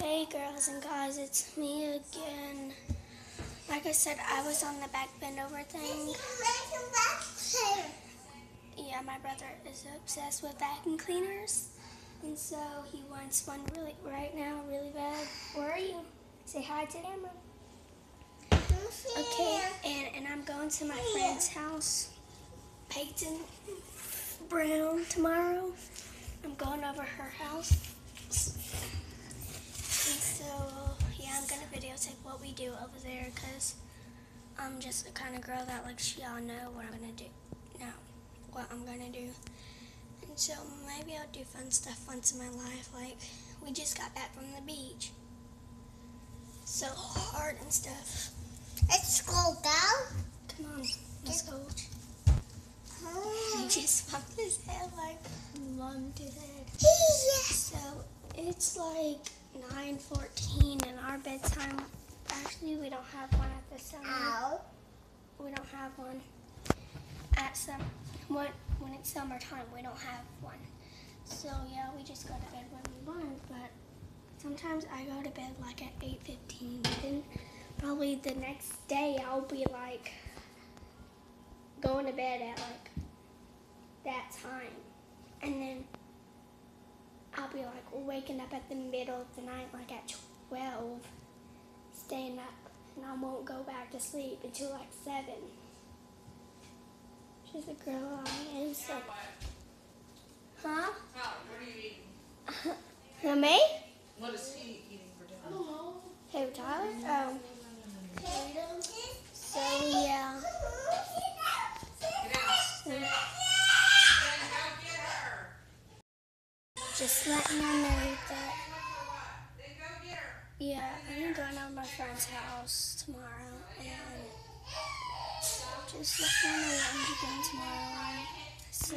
Hey girls and guys, it's me again. Like I said, I was on the back bend over thing. Yeah, my brother is obsessed with vacuum cleaners. And so he wants one right now really bad. Where are you? Say hi to Emma. Okay, and I'm going to my friend's house, Peyton Brown, tomorrow. I'm going over her house. And so, yeah, I'm going to videotape what we do over there because I'm just the kind of girl that lets y'all know what I'm going to do. No, what I'm going to do. And so maybe I'll do fun stuff once in my life. Like, we just got back from the beach. So hard and stuff. Let's go, go. Come on, let's go. He just popped his head like lumped his head. So it's like 9:14 and our bedtime. Actually, we don't have one at the summer. Ow. We don't have one at when it's summertime. We don't have one. So yeah, we just go to bed when we want. But sometimes I go to bed like at 8:15. Then probably the next day I'll be like going to bed at like that time, and then I'll be like waking up at the middle of the night, like at 12, staying up, and I won't go back to sleep until like 7. She's a girl I am, so. Huh? What are you eating? Me? What is he eating for dinner? I don't know. Hey, Tyler? Oh. So, yeah. Get out. Get her. Just letting you know that, Then go get her. yeah, I'm going to my friend's house tomorrow, and just letting you know what I'm doing tomorrow. So,